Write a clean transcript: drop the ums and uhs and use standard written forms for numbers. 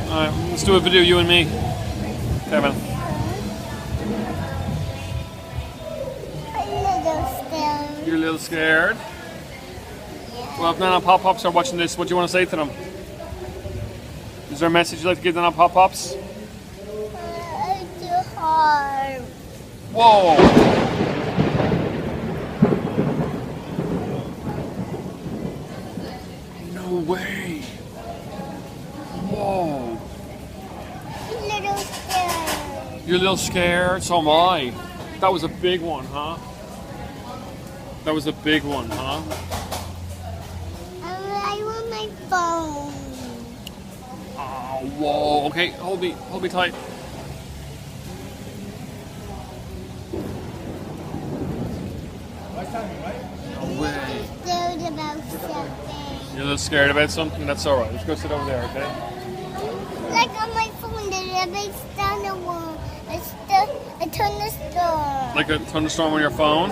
Alright, let's do a video, you and me. Kevin. I'm a little scared. You're a little scared? Yeah. Well, if Nana Pop Pops are watching this, what do you want to say to them? Is there a message you'd like to give Nana Pop Pops? It's too hard. Whoa! No way! Whoa! I'm a little scared. You're a little scared? So am I. That was a big one, huh? That was a big one, huh? I want my phone. Oh, whoa. Okay, hold me tight. No way. I'm scared about something. You're a little scared about something? That's alright. Let's go sit over there, okay? Like on my phone, the rabbit's down the wall. I turn the store. Like a thunderstorm on your phone?